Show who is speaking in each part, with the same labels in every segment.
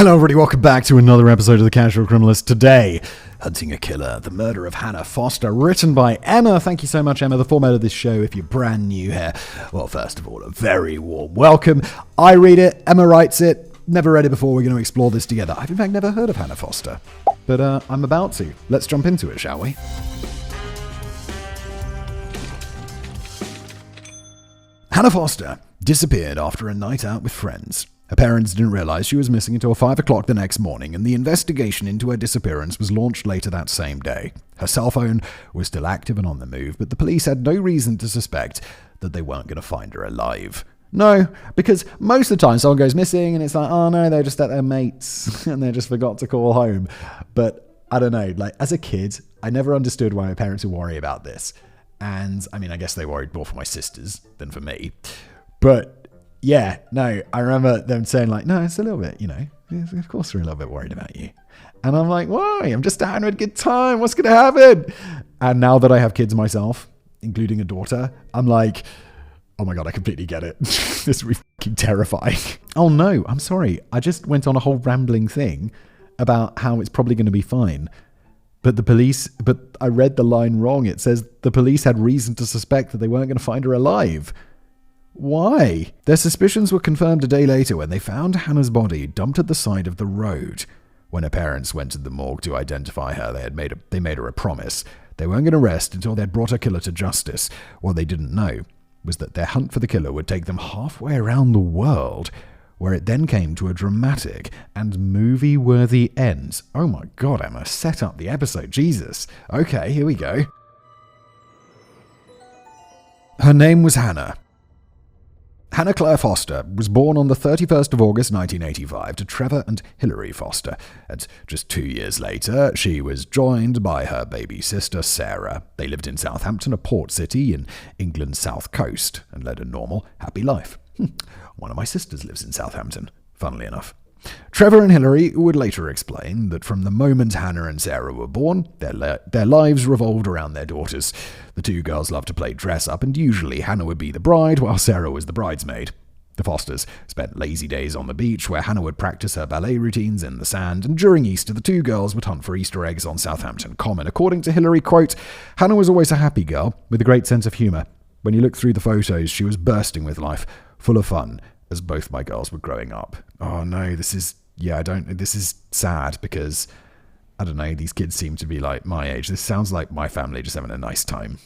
Speaker 1: Hello everybody, welcome back to another episode of The Casual Criminalist. Today, Hunting a Killer, the murder of Hannah Foster, written by Emma. Thank you so much, Emma. The format of this show, if you're brand new here, well, first of all, a very warm welcome. I read it, Emma writes it, never read it before, we're going to explore this together. I've in fact never heard of Hannah Foster, but I'm about to. Let's jump into it, shall we? Hannah Foster disappeared after a night out with friends. Her parents didn't realize she was missing until 5 o'clock the next morning, and the investigation into her disappearance was launched later that same day. Her cell phone was still active and on the move, but the police had no reason to suspect that they weren't going to find her alive. No, because most of the time someone goes missing and it's like, oh no, they're just at their mates and they just forgot to call home. But I don't know, like as a kid, I never understood why my parents would worry about this. And I mean, I guess they worried more for my sisters than for me. But yeah, no, I remember them saying like, no, it's a little bit, of course we're a little bit worried about you. And I'm like, why? I'm just having a good time. What's going to happen? And now that I have kids myself, including a daughter, I'm like, oh my God, I completely get it. This would be fucking terrifying. Oh no, I'm sorry. I just went on a whole rambling thing about how it's probably going to be fine. But I read the line wrong. It says the police had reason to suspect that they weren't going to find her alive. Why? Their suspicions were confirmed a day later when they found Hannah's body dumped at the side of the road. When her parents went to the morgue to identify her, they made her a promise. They weren't going to rest until they'd brought her killer to justice. What they didn't know was that their hunt for the killer would take them halfway around the world, where it then came to a dramatic and movie-worthy end. Oh my God, Emma, set up the episode. Jesus. Okay, here we go. Her name was Hannah. Hannah Claire Foster was born on the 31st of August 1985 to Trevor and Hilary Foster, and just 2 years later, she was joined by her baby sister Sarah. They lived in Southampton, a port city in England's south coast, and led a normal, happy life. One of my sisters lives in Southampton, funnily enough. Trevor and Hilary would later explain that from the moment Hannah and Sarah were born, their lives revolved around their daughters. The two girls loved to play dress-up, and usually Hannah would be the bride while Sarah was the bridesmaid. The Fosters spent lazy days on the beach where Hannah would practice her ballet routines in the sand, and during Easter the two girls would hunt for Easter eggs on Southampton Common. According to Hilary, quote, Hannah was always a happy girl with a great sense of humour. When you look through the photos, she was bursting with life, full of fun, as both my girls were growing up. Oh no, this is sad because, I don't know, these kids seem to be like my age. This sounds like my family just having a nice time.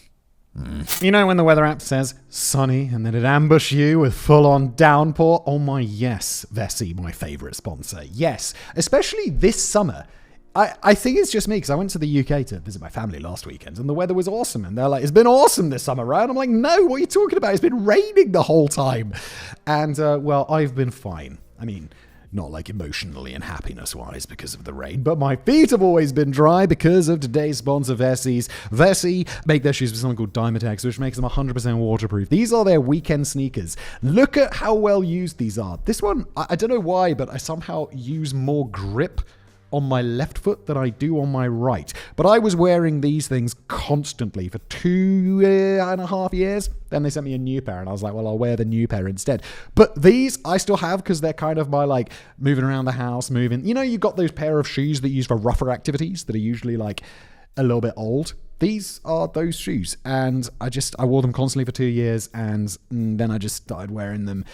Speaker 1: You know when the weather app says sunny and then it ambush you with full-on downpour? Oh my yes, Vessi, my favourite sponsor. Yes, especially this summer. I think it's just me because I went to the UK to visit my family last weekend and the weather was awesome. And they're like, it's been awesome this summer, right? I'm like, no, what are you talking about? It's been raining the whole time. And, well, I've been fine. I mean, not like emotionally and happiness-wise because of the rain, but my feet have always been dry because of today's sponsor, Vessi's. Vessi make their shoes with something called Dymatex, which makes them 100% waterproof. These are their weekend sneakers. Look at how well used these are. This one, I don't know why, but I somehow use more grip on my left foot than I do on my right. But I was wearing these things constantly for 2.5 years. Then they sent me a new pair and I was like, well, I'll wear the new pair instead. But these I still have because they're kind of my like moving around the house, moving. You know, you've got those pair of shoes that you use for rougher activities that are usually like a little bit old. These are those shoes. And I wore them constantly for 2 years and then I just started wearing them,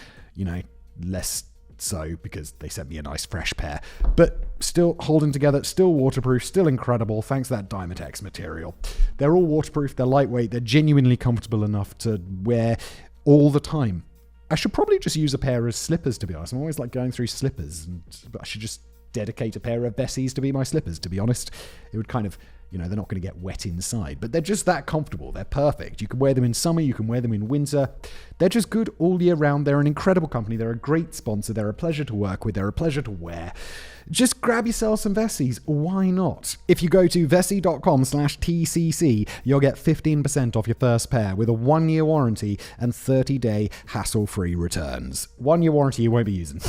Speaker 1: less so because they sent me a nice fresh pair, but still holding together, still waterproof, still incredible thanks to that Dymatex material. They're all waterproof, they're lightweight, they're genuinely comfortable enough to wear all the time. I should probably just use a pair of slippers, to be honest. I'm always like going through slippers, but I should just dedicate a pair of Bessies to be my slippers, to be honest. It would kind of, they're not going to get wet inside, but they're just that comfortable. They're perfect. You can wear them in summer. You can wear them in winter. They're just good all year round. They're an incredible company. They're a great sponsor. They're a pleasure to work with. They're a pleasure to wear. Just grab yourself some Vessies. Why not? If you go to vessi.com/TCC, you'll get 15% off your first pair with a 1-year warranty and 30-day hassle-free returns. 1-year warranty you won't be using.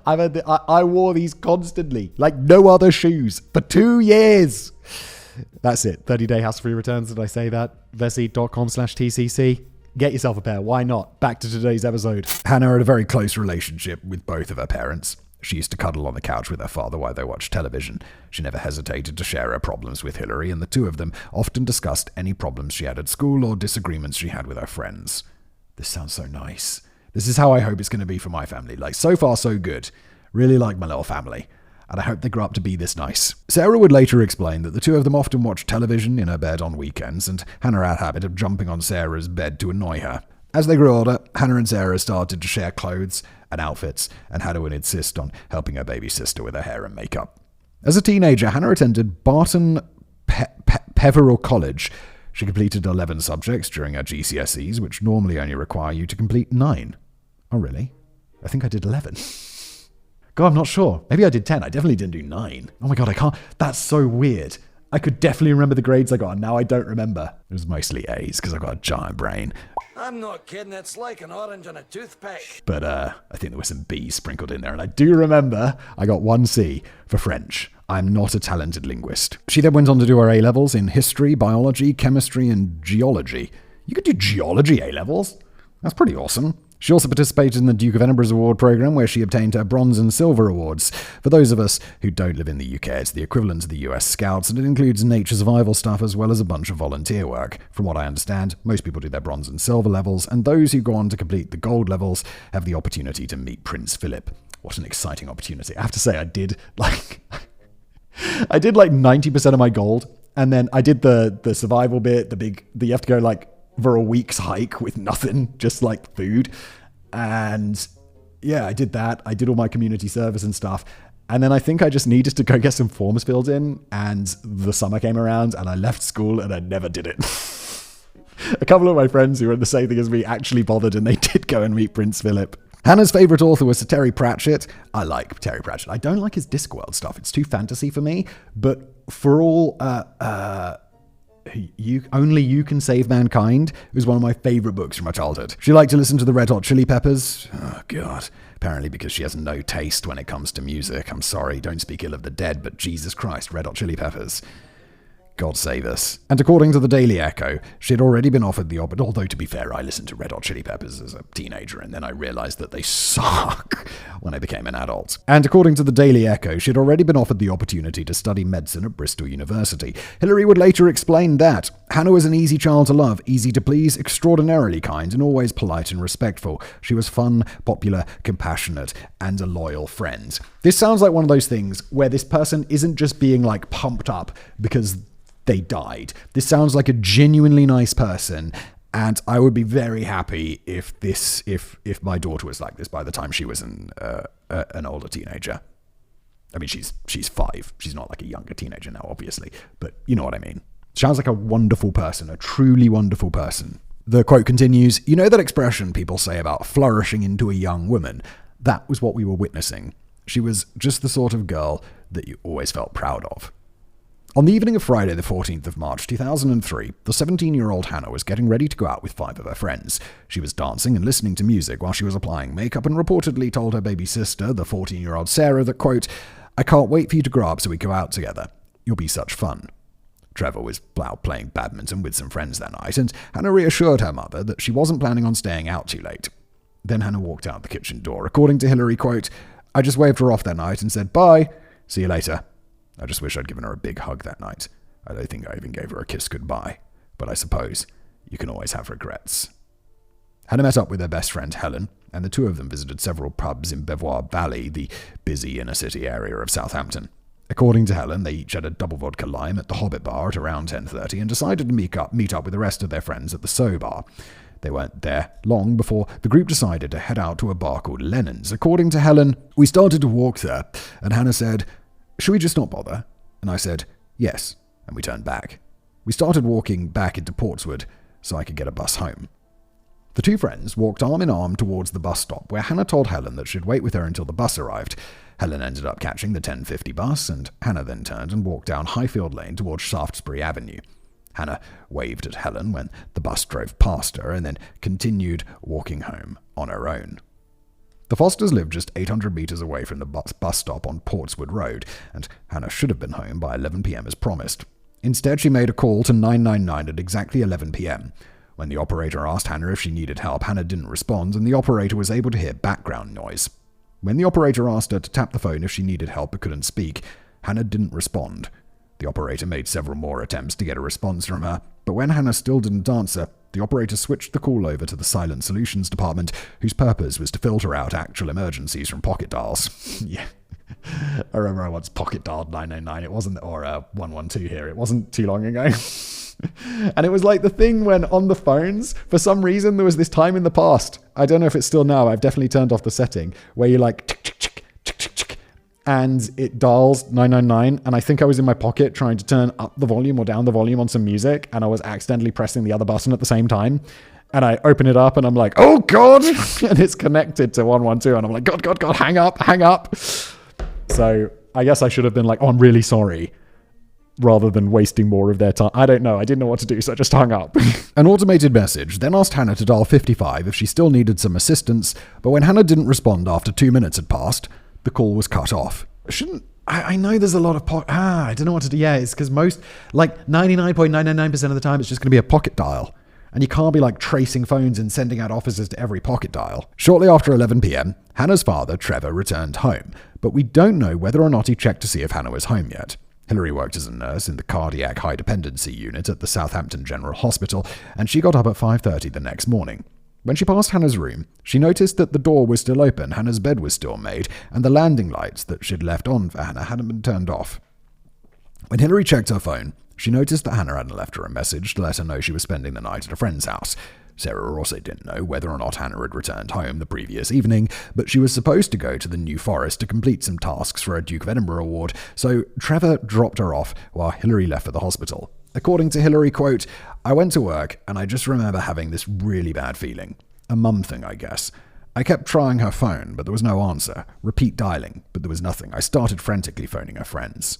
Speaker 1: I wore these constantly, like no other shoes, for 2 years. That's it. 30-day hassle-free returns. Did I say that? Vessi.com/TCC. Get yourself a pair. Why not? Back to today's episode. Hannah had a very close relationship with both of her parents. She used to cuddle on the couch with her father while they watched television. She never hesitated to share her problems with Hillary, and the two of them often discussed any problems she had at school or disagreements she had with her friends. This sounds so nice. This is how I hope it's going to be for my family. Like, so far, so good. Really like my little family. And I hope they grow up to be this nice. Sarah would later explain that the two of them often watched television in her bed on weekends, and Hannah had a habit of jumping on Sarah's bed to annoy her. As they grew older, Hannah and Sarah started to share clothes and outfits, and Hannah would insist on helping her baby sister with her hair and makeup. As a teenager, Hannah attended Barton Peveril College. She completed 11 subjects during her GCSEs, which normally only require you to complete 9. Oh, really? I think I did 11. God, I'm not sure. Maybe I did 10. I definitely didn't do 9. Oh my God, I can't. That's so weird. I could definitely remember the grades I got, and now I don't remember. It was mostly A's because I got a giant brain.
Speaker 2: I'm not kidding. It's like an orange on a toothpick.
Speaker 1: But I think there were some B's sprinkled in there, and I do remember I got 1 C for French. I'm not a talented linguist. She then went on to do her A-levels in history, biology, chemistry, and geology. You could do geology A-levels? That's pretty awesome. She also participated in the Duke of Edinburgh's award programme, where she obtained her bronze and silver awards. For those of us who don't live in the UK, it's the equivalent to the US Scouts, and it includes nature survival stuff as well as a bunch of volunteer work. From what I understand, most people do their bronze and silver levels, and those who go on to complete the gold levels have the opportunity to meet Prince Philip. What an exciting opportunity. I have to say, I did like 90% of my gold, and then I did the survival bit, you have to go like for a week's hike with nothing, just like food. And yeah, I did that. I did all my community service and stuff. And then I think I just needed to go get some forms filled in, and the summer came around and I left school and I never did it. A couple of my friends who were the same thing as me actually bothered, and they did go and meet Prince Philip. Hannah's favourite author was Sir Terry Pratchett. I like Terry Pratchett. I don't like his Discworld stuff. It's too fantasy for me. But for all Only You Can Save Mankind was one of my favourite books from my childhood. She liked to listen to the Red Hot Chili Peppers. Oh, God. Apparently because she has no taste when it comes to music. I'm sorry, don't speak ill of the dead, but Jesus Christ, Red Hot Chili Peppers. God save us. And according to the Daily Echo, she had already been offered the opportunity, although to be fair, I listened to Red Hot Chili Peppers as a teenager, and then I realised that they suck when I became an adult. And according to the Daily Echo, she had already been offered the opportunity to study medicine at Bristol University. Hillary would later explain that Hannah was an easy child to love, easy to please, extraordinarily kind, and always polite and respectful. She was fun, popular, compassionate, and a loyal friend. This sounds like one of those things where this person isn't just being like pumped up because they died. This sounds like a genuinely nice person, and I would be very happy if my daughter was like this by the time she was an older teenager. I mean, she's 5. She's not like a younger teenager now, obviously, but you know what I mean. Sounds like a wonderful person, a truly wonderful person. The quote continues, "You know that expression people say about flourishing into a young woman? That was what we were witnessing. She was just the sort of girl that you always felt proud of." On the evening of Friday, the 14th of March, 2003, the 17-year-old Hannah was getting ready to go out with 5 of her friends. She was dancing and listening to music while she was applying makeup, and reportedly told her baby sister, the 14-year-old Sarah, that, quote, "I can't wait for you to grow up so we go out together. You'll be such fun." Trevor was out playing badminton with some friends that night, and Hannah reassured her mother that she wasn't planning on staying out too late. Then Hannah walked out the kitchen door. According to Hillary, quote, "I just waved her off that night and said, bye, see you later. I just wish I'd given her a big hug that night. I don't think I even gave her a kiss goodbye, but I suppose you can always have regrets." Hannah met up with her best friend Helen, and the two of them visited several pubs in Belvoir Valley, the busy inner-city area of Southampton. According to Helen, they each had a double vodka lime at the Hobbit Bar at around 10:30 and decided to meet up with the rest of their friends at the So Bar. They weren't there long before the group decided to head out to a bar called Lennon's. According to Helen, "We started to walk there, and Hannah said, 'Should we just not bother?' And I said, 'Yes,' and we turned back. We started walking back into Portswood so I could get a bus home." The two friends walked arm in arm towards the bus stop, where Hannah told Helen that she'd wait with her until the bus arrived. Helen ended up catching the 10:50 bus, and Hannah then turned and walked down Highfield Lane towards Shaftesbury Avenue. Hannah waved at Helen when the bus drove past her, and then continued walking home on her own. The Fosters lived just 800 metres away from the bus stop on Portswood Road, and Hannah should have been home by 11 p.m. as promised. Instead, she made a call to 999 at exactly 11 p.m. When the operator asked Hannah if she needed help, Hannah didn't respond, and the operator was able to hear background noise. When the operator asked her to tap the phone if she needed help but couldn't speak, Hannah didn't respond. The operator made several more attempts to get a response from her, but when Hannah still didn't answer, the operator switched the call over to the Silent Solutions department, whose purpose was to filter out actual emergencies from pocket dials. Yeah. I remember I once pocket dialed 999. It wasn't, or 112 here. It wasn't too long ago. And it was like the thing when on the phones, for some reason, there was this time in the past. I don't know if it's still now. I've definitely turned off the setting where you like tick, tick, tick, tick, tick, tick, and it dials 999. And I think I was in my pocket trying to turn up the volume or down the volume on some music, and I was accidentally pressing the other button at the same time. And I open it up and I'm like, oh God, and it's connected to 112. And I'm like, God, hang up. So I guess I should have been like, oh, I'm really sorry, rather than wasting more of their time. I don't know. I didn't know what to do, so I just hung up. An automated message then asked Hannah to dial 55 if she still needed some assistance, but when Hannah didn't respond after 2 minutes had passed, the call was cut off. I know there's a lot of I don't know what to do. Yeah, it's because most, like 99.999% of the time, it's just going to be a pocket dial. And you can't be like tracing phones and sending out officers to every pocket dial. Shortly after 11 p.m., Hannah's father, Trevor, returned home, but we don't know whether or not he checked to see if Hannah was home yet. Hillary worked as a nurse in the cardiac high dependency unit at the Southampton General Hospital, and she got up at 5:30 the next morning. When she passed Hannah's room, she noticed that the door was still open, Hannah's bed was still made, and the landing lights that she'd left on for Hannah hadn't been turned off. When Hillary checked her phone, she noticed that Hannah hadn't left her a message to let her know she was spending the night at a friend's house. Sarah also didn't know whether or not Hannah had returned home the previous evening, but she was supposed to go to the New Forest to complete some tasks for a Duke of Edinburgh award, so Trevor dropped her off while Hillary left for the hospital. According to Hillary, quote, I went to work and I just remember having this really bad feeling. A mum thing, I guess. I kept trying her phone, but there was no answer. Repeat dialing, but there was nothing. I started frantically phoning her friends.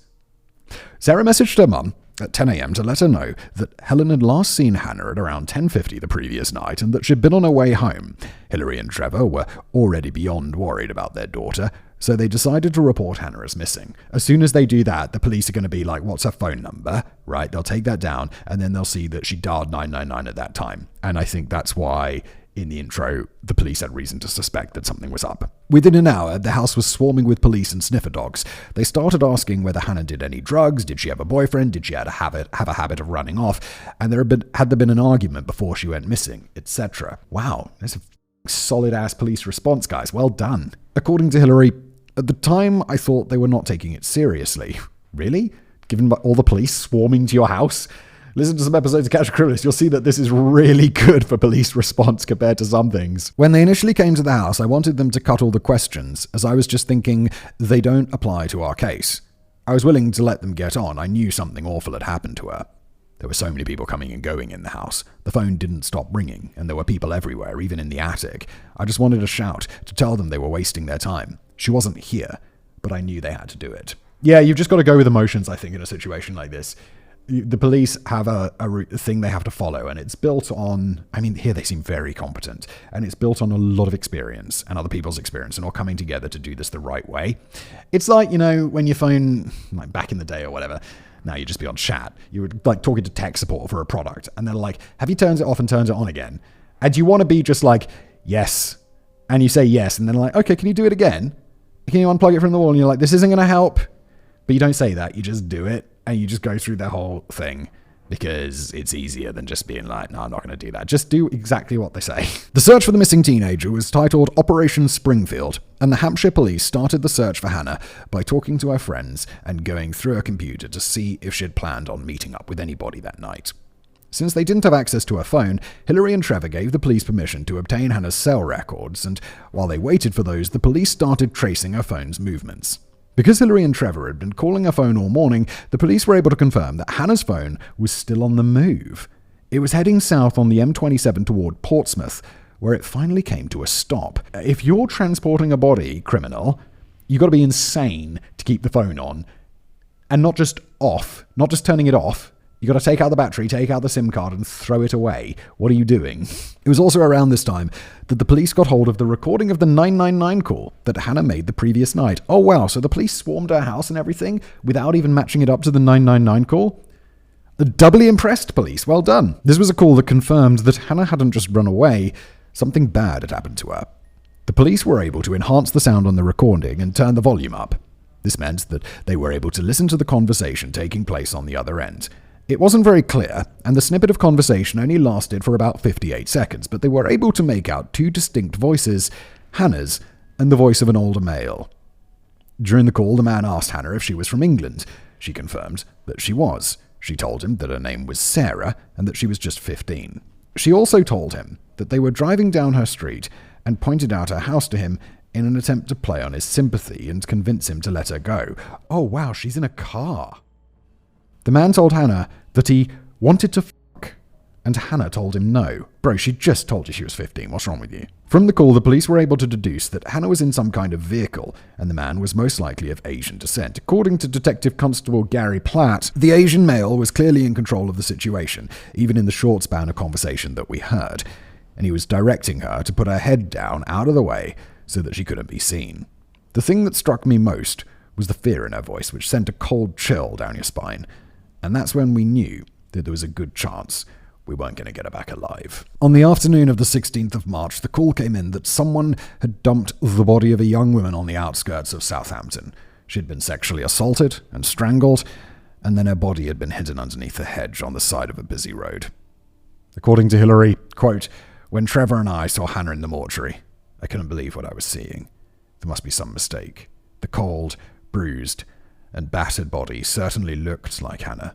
Speaker 1: Sarah messaged her mum at 10 a.m. to let her know that Helen had last seen Hannah at around 10:50 the previous night and that she'd been on her way home. Hillary and Trevor were already beyond worried about their daughter, so they decided to report Hannah as missing. As soon as they do that, the police are going to be like, what's her phone number? Right, they'll take that down, and then they'll see that she dialed 999 at that time. And I think that's why in the intro, the police had reason to suspect that something was up. Within an hour, the house was swarming with police and sniffer dogs. They started asking whether Hannah did any drugs, did she have a boyfriend, did she have a habit of running off, and had there been an argument before she went missing, etc. Wow, that's a solid-ass police response, guys. Well done. According to Hillary, at the time, I thought they were not taking it seriously. Really? Given all the police swarming to your house? Listen to some episodes of Catch a Criminalist, you'll see that this is really good for police response compared to some things. When they initially came to the house, I wanted them to cut all the questions, as I was just thinking, they don't apply to our case. I was willing to let them get on. I knew something awful had happened to her. There were so many people coming and going in the house. The phone didn't stop ringing, and there were people everywhere, even in the attic. I just wanted to shout, to tell them they were wasting their time. She wasn't here, but I knew they had to do it. Yeah, you've just got to go with emotions, I think, in a situation like this. The police have a thing they have to follow, and it's built on, here they seem very competent, and it's built on a lot of experience and other people's experience and all coming together to do this the right way. It's like, when your phone, like back in the day or whatever, now you'd just be on chat. You would like talking to tech support for a product, and they're like, have you turned it off and turned it on again? And you want to be just like, yes. And you say yes, and then like, okay, can you do it again? Can you unplug it from the wall? And you're like, this isn't going to help. But you don't say that, you just do it. And you just go through the whole thing because it's easier than just being like, no, I'm not going to do that. Just do exactly what they say. The search for the missing teenager was titled Operation Springfield, and the Hampshire police started the search for Hannah by talking to her friends and going through her computer to see if she'd planned on meeting up with anybody that night. Since they didn't have access to her phone, Hillary and Trevor gave the police permission to obtain Hannah's cell records, and while they waited for those, the police started tracing her phone's movements. Because Hillary and Trevor had been calling her phone all morning, the police were able to confirm that Hannah's phone was still on the move. It was heading south on the M27 toward Portsmouth, where it finally came to a stop. If you're transporting a body, criminal, you've got to be insane to keep the phone on. And not just off, not just turning it off. You got to take out the battery, take out the SIM card, and throw it away. What are you doing? It was also around this time that the police got hold of the recording of the 999 call that Hannah made the previous night. Oh wow, so the police swarmed her house and everything without even matching it up to the 999 call? The doubly impressed police, well done. This was a call that confirmed that Hannah hadn't just run away, something bad had happened to her. The The police were able to enhance the sound on the recording and turn the volume up. This meant that they were able to listen to the conversation taking place on the other end. It wasn't very clear, and the snippet of conversation only lasted for about 58 seconds, but they were able to make out two distinct voices, Hannah's and the voice of an older male. During the call, the man asked Hannah if she was from England. She confirmed that she was. She told him that her name was Sarah and that she was just 15. She also told him that they were driving down her street and pointed out her house to him in an attempt to play on his sympathy and convince him to let her go. Oh wow, she's in a car. The man told Hannah that he wanted to fuck, and Hannah told him no. Bro, she just told you she was 15. What's wrong with you? From the call, the police were able to deduce that Hannah was in some kind of vehicle, and the man was most likely of Asian descent. According to Detective Constable Gary Platt, the Asian male was clearly in control of the situation, even in the short span of conversation that we heard, and he was directing her to put her head down out of the way so that she couldn't be seen. The thing that struck me most was the fear in her voice, which sent a cold chill down your spine. And that's when we knew that there was a good chance we weren't going to get her back alive. On the afternoon of the 16th of March, the call came in that someone had dumped the body of a young woman on the outskirts of Southampton. She had been sexually assaulted and strangled, and then her body had been hidden underneath a hedge on the side of a busy road. According to Hillary, quote, "When Trevor and I saw Hannah in the mortuary, I couldn't believe what I was seeing. There must be some mistake. The cold, bruised, and battered body certainly looked like Hannah,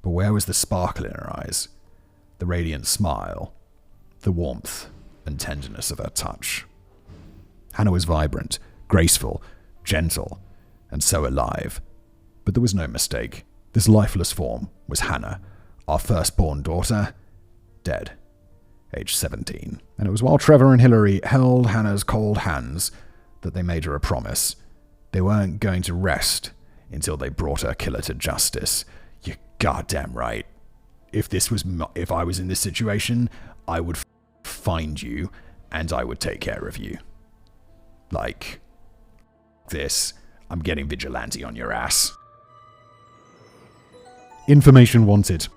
Speaker 1: but where was the sparkle in her eyes? The radiant smile, the warmth and tenderness of her touch. Hannah was vibrant, graceful, gentle, and so alive. But there was no mistake. This lifeless form was Hannah, our firstborn daughter, dead, age 17. And it was while Trevor and Hillary held Hannah's cold hands that they made her a promise. They weren't going to rest until they brought her killer to justice. You're goddamn right. If I was in this situation, I would find you and I would take care of you. Like this, I'm getting vigilante on your ass. Information wanted.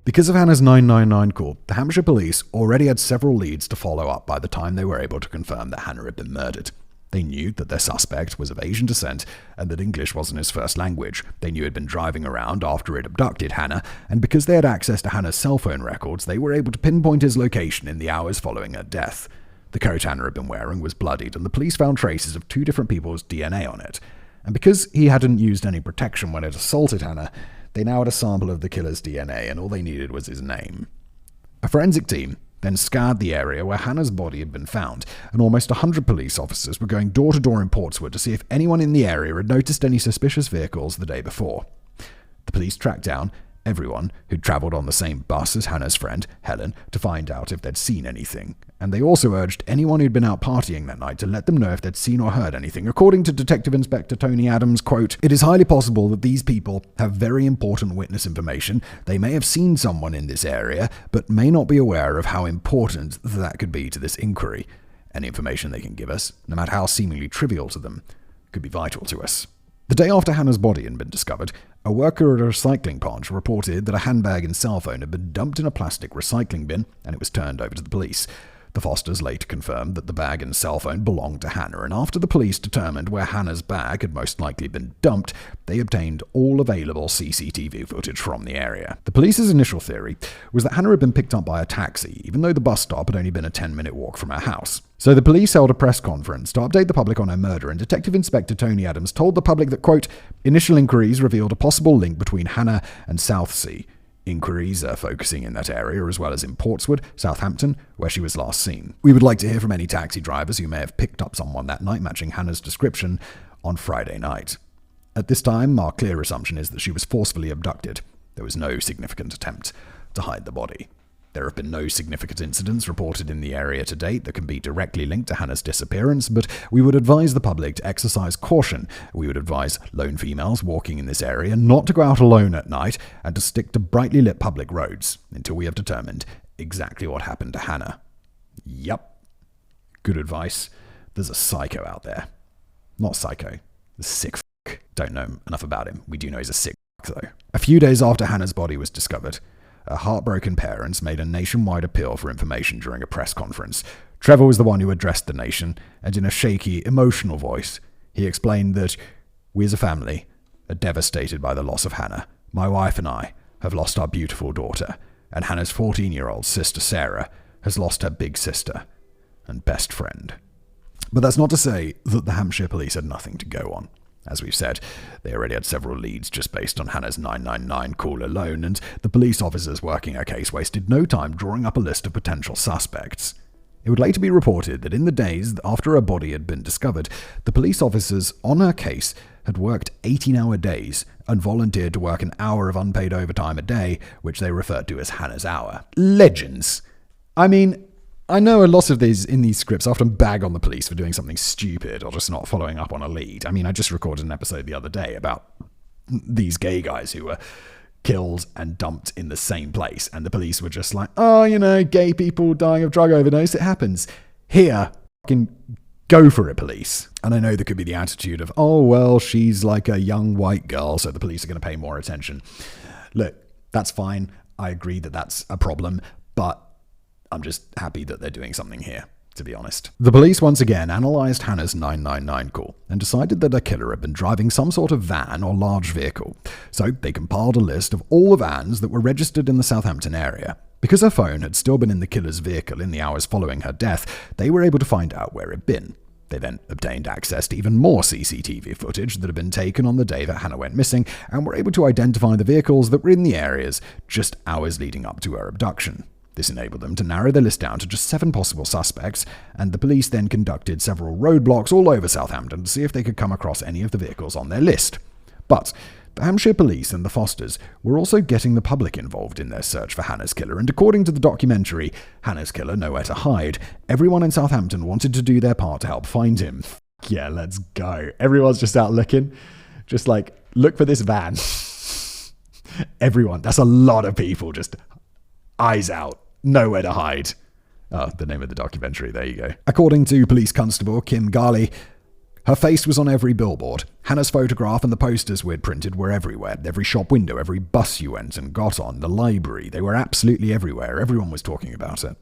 Speaker 1: Because of Hannah's 999 call, the Hampshire police already had several leads to follow up by the time they were able to confirm that Hannah had been murdered. They knew that their suspect was of Asian descent and that English wasn't his first language. They knew he'd been driving around after he'd abducted Hannah, and because they had access to Hannah's cell phone records, they were able to pinpoint his location in the hours following her death. The coat Hannah had been wearing was bloodied, and the police found traces of two different people's DNA on it. And because he hadn't used any protection when it assaulted Hannah, they now had a sample of the killer's DNA, and all they needed was his name. A forensic team then scoured the area where Hannah's body had been found, and almost 100 police officers were going door to door in Portswood to see if anyone in the area had noticed any suspicious vehicles the day before. The police tracked down everyone who'd travelled on the same bus as Hannah's friend, Helen, to find out if they'd seen anything. And they also urged anyone who'd been out partying that night to let them know if they'd seen or heard anything. According to Detective Inspector Tony Adams, quote, "It is highly possible that these people have very important witness information. They may have seen someone in this area, but may not be aware of how important that could be to this inquiry. Any information they can give us, no matter how seemingly trivial to them, could be vital to us." The day after Hannah's body had been discovered, a worker at a recycling plant reported that a handbag and cell phone had been dumped in a plastic recycling bin, and it was turned over to the police. The Fosters later confirmed that the bag and cell phone belonged to Hannah, and after the police determined where Hannah's bag had most likely been dumped, they obtained all available CCTV footage from the area. The police's initial theory was that Hannah had been picked up by a taxi, even though the bus stop had only been a 10-minute walk from her house. So the police held a press conference to update the public on her murder, and Detective Inspector Tony Adams told the public that, quote, "Initial inquiries revealed a possible link between Hannah and Southsea. Inquiries are focusing in that area as well as in Portswood, Southampton, where she was last seen. We would like to hear from any taxi drivers who may have picked up someone that night matching Hannah's description on Friday night. At this time, our clear assumption is that she was forcefully abducted. There was no significant attempt to hide the body. There have been no significant incidents reported in the area to date that can be directly linked to Hannah's disappearance, but we would advise the public to exercise caution. We would advise lone females walking in this area not to go out alone at night and to stick to brightly lit public roads until we have determined exactly what happened to Hannah." Yup. Good advice. There's a psycho out there. Not psycho. A sick f***. Don't know enough about him. We do know he's a sick f***, though. A few days after Hannah's body was discovered, her heartbroken parents made a nationwide appeal for information during a press conference. Trevor was the one who addressed the nation, and in a shaky, emotional voice, he explained that we as a family are devastated by the loss of Hannah. My wife and I have lost our beautiful daughter, and Hannah's 14-year-old sister Sarah has lost her big sister and best friend. But that's not to say that the Hampshire police had nothing to go on. As we've said, they already had several leads just based on Hannah's 999 call alone, and the police officers working her case wasted no time drawing up a list of potential suspects. It would later be reported that in the days after her body had been discovered, the police officers on her case had worked 18-hour days and volunteered to work an hour of unpaid overtime a day, which they referred to as Hannah's hour. Legends. I mean, I know a lot of these in these scripts often bag on the police for doing something stupid or just not following up on a lead. I mean, I just recorded an episode the other day about these gay guys who were killed and dumped in the same place, and the police were just like, oh, gay people dying of drug overdose, it happens. Here, fucking go for it, police. And I know there could be the attitude of, oh, well, she's like a young white girl, so the police are going to pay more attention. Look, that's fine. I agree that that's a problem, but I'm just happy that they're doing something here, to be honest. The police once again analysed Hannah's 999 call and decided that her killer had been driving some sort of van or large vehicle. So they compiled a list of all the vans that were registered in the Southampton area. Because her phone had still been in the killer's vehicle in the hours following her death, they were able to find out where it had been. They then obtained access to even more CCTV footage that had been taken on the day that Hannah went missing and were able to identify the vehicles that were in the areas just hours leading up to her abduction. This enabled them to narrow their list down to just 7 possible suspects, and the police then conducted several roadblocks all over Southampton to see if they could come across any of the vehicles on their list. But the Hampshire police and the Fosters were also getting the public involved in their search for Hannah's killer, and according to the documentary, Hannah's Killer Nowhere to Hide, everyone in Southampton wanted to do their part to help find him. Yeah, let's go. Everyone's just out looking. Just like, look for this van. Everyone. That's a lot of people just eyes out. Nowhere to hide. Oh, the name of the documentary. There you go. According to Police Constable Kim Garley, her face was on every billboard. Hannah's photograph and the posters we'd printed were everywhere. Every shop window, every bus you went and got on, the library. They were absolutely everywhere. Everyone was talking about it.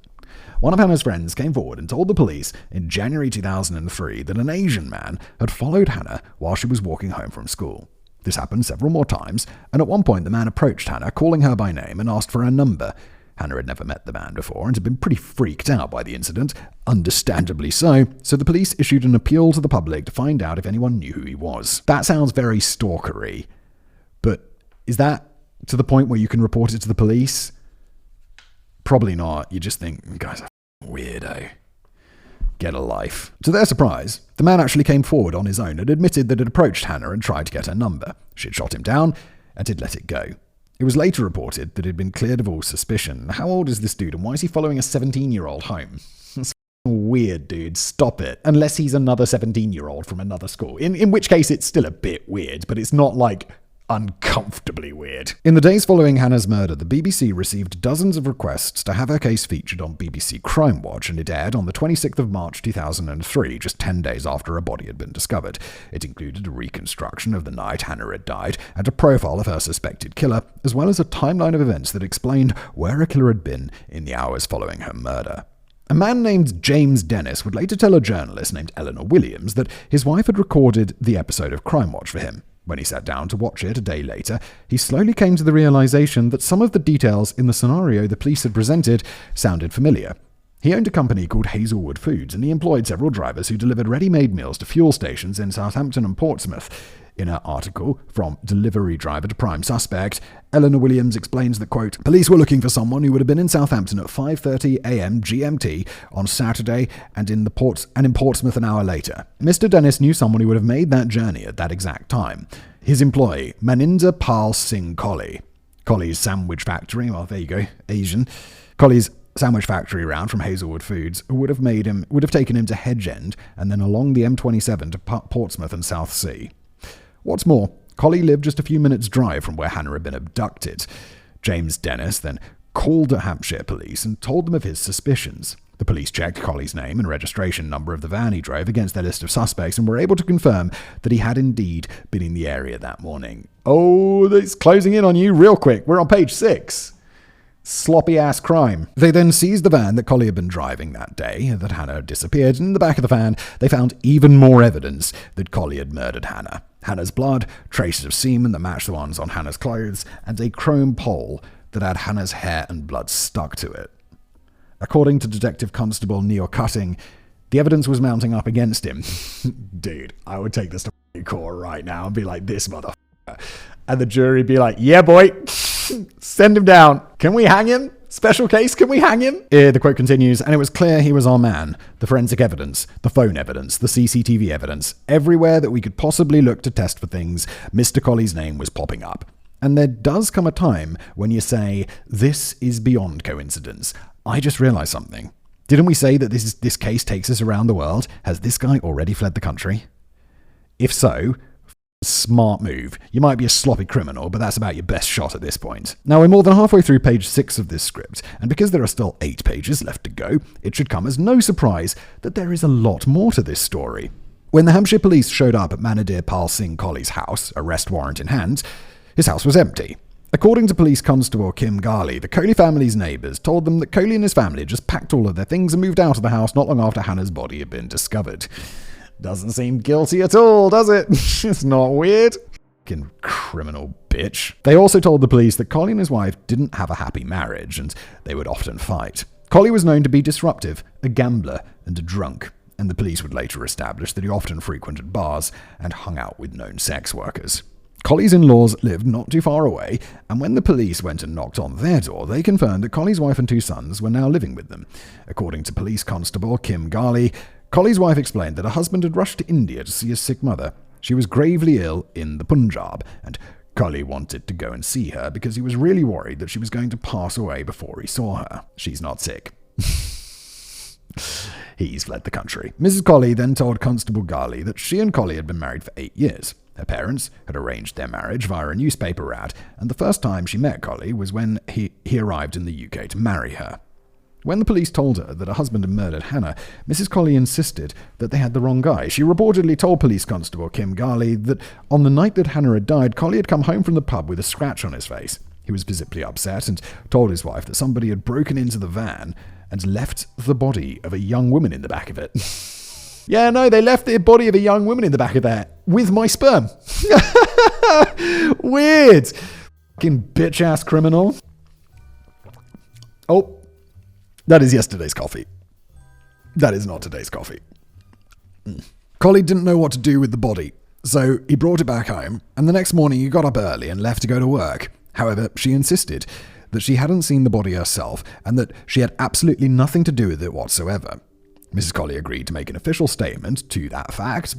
Speaker 1: One of Hannah's friends came forward and told the police in January 2003 that an Asian man had followed Hannah while she was walking home from school. This happened several more times, and at one point the man approached Hannah, calling her by name and asked for her number. Hannah had never met the man before and had been pretty freaked out by the incident, understandably so the police issued an appeal to the public to find out if anyone knew who he was. That sounds very stalkery, but is that to the point where you can report it to the police? Probably not. You just think, you guys are weirdo. Get a life. To their surprise, the man actually came forward on his own and admitted that he'd approached Hannah and tried to get her number. She'd shot him down and he'd let it go. It was later reported that he'd been cleared of all suspicion. How old is this dude, and why is he following a 17-year-old home? That's weird, dude. Stop it. Unless he's another 17-year-old from another school. In which case, it's still a bit weird, but it's not like uncomfortably weird. In the days following Hannah's murder, the BBC received dozens of requests to have her case featured on BBC Crime Watch, and it aired on the 26th of March 2003, just 10 days after her body had been discovered. It included a reconstruction of the night Hannah had died, and a profile of her suspected killer, as well as a timeline of events that explained where her killer had been in the hours following her murder. A man named James Dennis would later tell a journalist named Eleanor Williams that his wife had recorded the episode of Crime Watch for him. When he sat down to watch it a day later, he slowly came to the realization that some of the details in the scenario the police had presented sounded familiar. He owned a company called Hazelwood Foods, and he employed several drivers who delivered ready-made meals to fuel stations in Southampton and Portsmouth. In her article, From Delivery Driver to Prime Suspect, Eleanor Williams explains that, quote, police were looking for someone who would have been in Southampton at 5:30 a.m. GMT on Saturday and in Portsmouth an hour later. Mr. Dennis knew someone who would have made that journey at that exact time. His employee, Maninder Pal Singh Kohli. Kohli's sandwich factory, well, there you go, Asian. Kohli's sandwich factory around from Hazelwood Foods would have taken him to Hedge End and then along the M27 to Portsmouth and Southsea. What's more, Kohli lived just a few minutes' drive from where Hannah had been abducted. James Dennis then called the Hampshire police and told them of his suspicions. The police checked Kohli's name and registration number of the van he drove against their list of suspects and were able to confirm that he had indeed been in the area that morning. Oh, it's closing in on you real quick. We're on page 6. Sloppy-ass crime. They then seized the van that Kohli had been driving that day, that Hannah had disappeared, and in the back of the van, they found even more evidence that Kohli had murdered Hannah. Hannah's blood, traces of semen that matched the ones on Hannah's clothes, and a chrome pole that had Hannah's hair and blood stuck to it. According to Detective Constable Neil Cutting, the evidence was mounting up against him. Dude, I would take this to court right now and be like, this motherfucker. And the jury would be like, yeah, boy, send him down. Can we hang him? Special case, can we hang him? The quote continues, and it was clear he was our man. The forensic evidence, the phone evidence, the CCTV evidence, everywhere that we could possibly look to test for things, Mr. Kohli's name was popping up. And there does come a time when you say, this is beyond coincidence. I just realized something. Didn't we say that this case takes us around the world? Has this guy already fled the country? If so, smart move. You might be a sloppy criminal, but that's about your best shot at this point. Now, we're more than halfway through page 6 of this script, and because there are still 8 pages left to go, it should come as no surprise that there is a lot more to this story. When the Hampshire police showed up at Manadir Pal Singh Kohli's house, arrest warrant in hand, his house was empty. According to Police Constable Kim Ghali, the Kohli family's neighbours told them that Kohli and his family had just packed all of their things and moved out of the house not long after Hannah's body had been discovered. Doesn't seem guilty at all, does it? It's not weird. Fucking criminal bitch. They also told the police that Kohli and his wife didn't have a happy marriage and they would often fight. Kohli was known to be disruptive, a gambler, and a drunk, and the police would later establish that he often frequented bars and hung out with known sex workers. Kohli's in-laws lived not too far away, and when the police went and knocked on their door, they confirmed that Kohli's wife and 2 sons were now living with them. According to Police Constable Kim Ghali, Kohli's wife explained that her husband had rushed to India to see his sick mother. She was gravely ill in the Punjab, and Kohli wanted to go and see her because he was really worried that she was going to pass away before he saw her. She's not sick. He's fled the country. Mrs. Kohli then told Constable Ghali that she and Kohli had been married for 8 years. Her parents had arranged their marriage via a newspaper ad, and the first time she met Kohli was when he arrived in the UK to marry her. When the police told her that her husband had murdered Hannah, Mrs. Kohli insisted that they had the wrong guy. She reportedly told Police Constable Kim Ghali that on the night that Hannah had died, Kohli had come home from the pub with a scratch on his face. He was visibly upset and told his wife that somebody had broken into the van and left the body of a young woman in the back of it. Yeah, no, they left the body of a young woman in the back of there with my sperm. Weird. Fucking bitch-ass criminal. Oh, that is yesterday's coffee. That is not today's coffee. Kohli didn't know what to do with the body, so he brought it back home, and the next morning he got up early and left to go to work. However, she insisted that she hadn't seen the body herself and that she had absolutely nothing to do with it whatsoever. Mrs. Kohli agreed to make an official statement to that fact,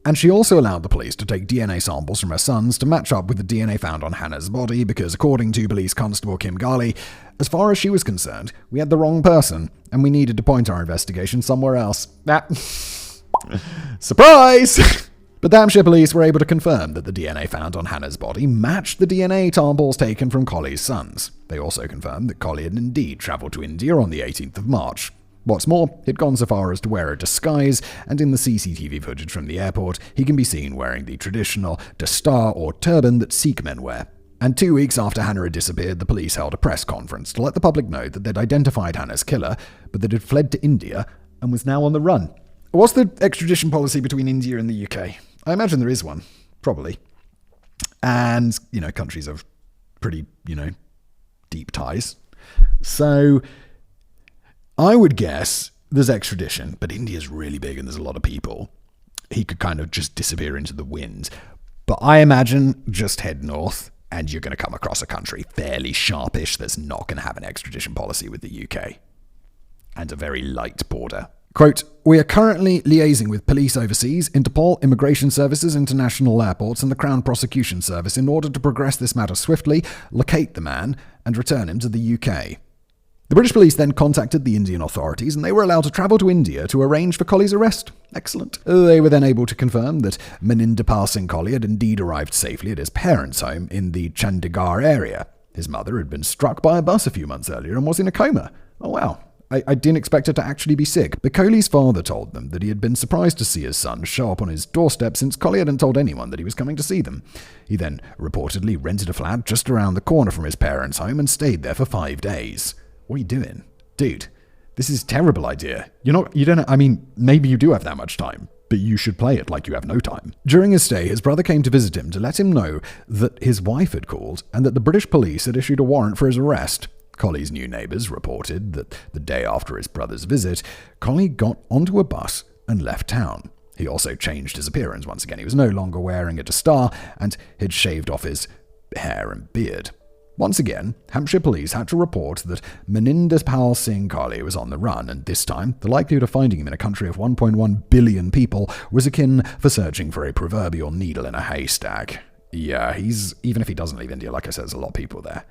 Speaker 1: and she also allowed the police to take DNA samples from her sons to match up with the DNA found on Hannah's body because, according to Police Constable Kim Ghali, as far as she was concerned, we had the wrong person and we needed to point our investigation somewhere else. Surprise! But the Hampshire police were able to confirm that the DNA found on Hannah's body matched the DNA samples taken from Kohli's sons. They also confirmed that Kohli had indeed travelled to India on the 18th of March. What's more, he'd gone so far as to wear a disguise, and in the CCTV footage from the airport, he can be seen wearing the traditional dastar or turban that Sikh men wear. And 2 weeks after Hannah had disappeared, the police held a press conference to let the public know that they'd identified Hannah's killer, but that had fled to India and was now on the run. What's the extradition policy between India and the UK? I imagine there is one, probably. And, countries have pretty, deep ties. So I would guess there's extradition, but India's really big and there's a lot of people. He could kind of just disappear into the wind. But I imagine just head north and you're going to come across a country fairly sharpish that's not going to have an extradition policy with the UK. And a very light border. Quote, "We are currently liaising with police overseas, Interpol, Immigration Services, international airports, and the Crown Prosecution Service in order to progress this matter swiftly, locate the man, and return him to the UK. The British police then contacted the Indian authorities, and they were allowed to travel to India to arrange for Kohli's arrest. Excellent. They were then able to confirm that Maninder Singh Kohli had indeed arrived safely at his parents' home in the Chandigarh area. His mother had been struck by a bus a few months earlier and was in a coma. Oh, wow. I didn't expect her to actually be sick. But Kohli's father told them that he had been surprised to see his son show up on his doorstep since Kohli hadn't told anyone that he was coming to see them. He then reportedly rented a flat just around the corner from his parents' home and stayed there for 5 days. What are you doing? Dude, this is a terrible idea. Maybe you do have that much time, but you should play it like you have no time. During his stay, his brother came to visit him to let him know that his wife had called and that the British police had issued a warrant for his arrest. Kohli's new neighbours reported that the day after his brother's visit, Kohli got onto a bus and left town. He also changed his appearance once again. He was no longer wearing a star and had shaved off his hair and beard. Once again, Hampshire police had to report that Maninder Pal Singh Kohli was on the run, and this time, the likelihood of finding him in a country of 1.1 billion people was akin for searching for a proverbial needle in a haystack. Yeah, even if he doesn't leave India, like I said, there's a lot of people there.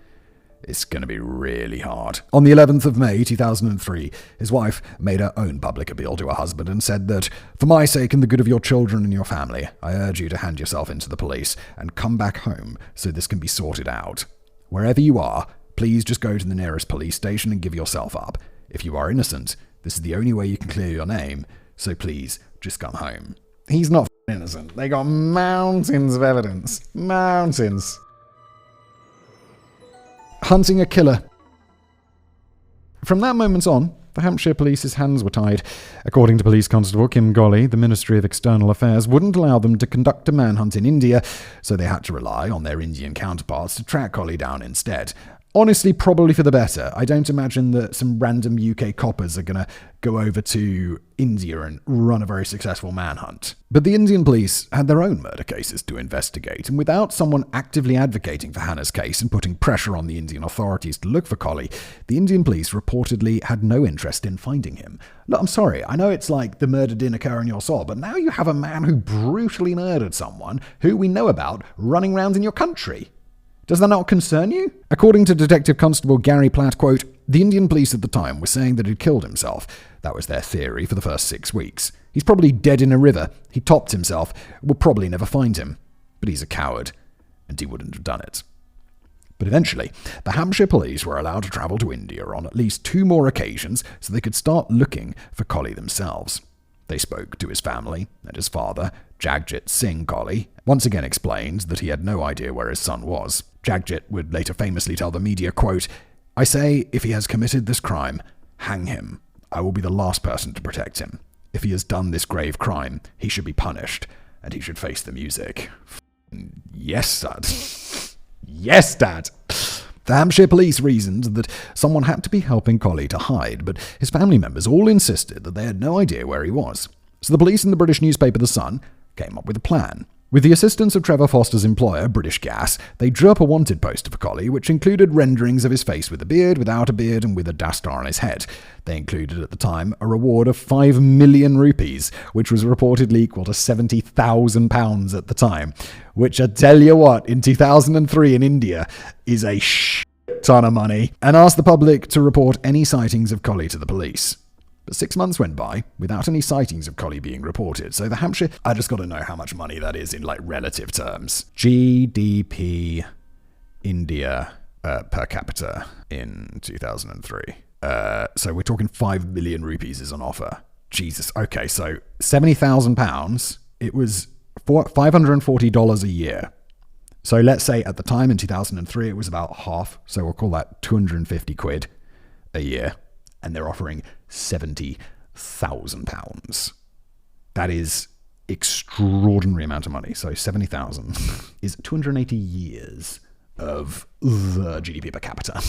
Speaker 1: It's going to be really hard. On the 11th of May, 2003, his wife made her own public appeal to her husband and said that, "For my sake and the good of your children and your family, I urge you to hand yourself into the police and come back home so this can be sorted out. Wherever you are, please just go to the nearest police station and give yourself up. If you are innocent, this is the only way you can clear your name, so please just come home." He's not innocent. They got mountains of evidence. Mountains. Hunting a killer. From that moment on, the Hampshire police's hands were tied. According to Police Constable Kim Kohli, the Ministry of External Affairs wouldn't allow them to conduct a manhunt in India, so they had to rely on their Indian counterparts to track Kohli down instead. Honestly, probably for the better. I don't imagine that some random UK coppers are going to go over to India and run a very successful manhunt. But the Indian police had their own murder cases to investigate, and without someone actively advocating for Hannah's case and putting pressure on the Indian authorities to look for Kohli, the Indian police reportedly had no interest in finding him. Look, I'm sorry, I know it's like the murder didn't occur in your soul, but now you have a man who brutally murdered someone who we know about running around in your country. Does that not concern you? According to Detective Constable Gary Platt, quote, "The Indian police at the time were saying that he'd killed himself. That was their theory for the first 6 weeks. He's probably dead in a river. He topped himself. We'll probably never find him. But he's a coward, and he wouldn't have done it." But eventually, the Hampshire police were allowed to travel to India on at least 2 more occasions so they could start looking for Kohli themselves. They spoke to his family, and his father, Jagjit Singh Kohli, once again explained that he had no idea where his son was. Jagjit would later famously tell the media, quote, "I say, if he has committed this crime, hang him. I will be the last person to protect him. If he has done this grave crime, he should be punished, and he should face the music." Yes, Dad. Yes, Dad. The Hampshire police reasoned that someone had to be helping Kohli to hide, but his family members all insisted that they had no idea where he was. So the police and the British newspaper The Sun came up with a plan. With the assistance of Trevor Foster's employer, British Gas, they drew up a wanted poster for Kohli, which included renderings of his face with a beard, without a beard, and with a dash star on his head. They included at the time a reward of 5 million rupees, which was reportedly equal to £70,000 at the time, which I tell you what, in 2003 in India, is a ton of money, and asked the public to report any sightings of Kohli to the police. But 6 months went by without any sightings of Kohli being reported. So the Hampshire, I just got to know how much money that is in like relative terms. GDP India per capita in 2003. So we're talking 5 million rupees is on offer. Jesus. Okay, so £70,000. It was $540 a year. So let's say at the time in 2003 it was about half. So we'll call that 250 quid a year. And they're offering £70,000. That is extraordinary amount of money. So 70,000 is 280 years of the GDP per capita.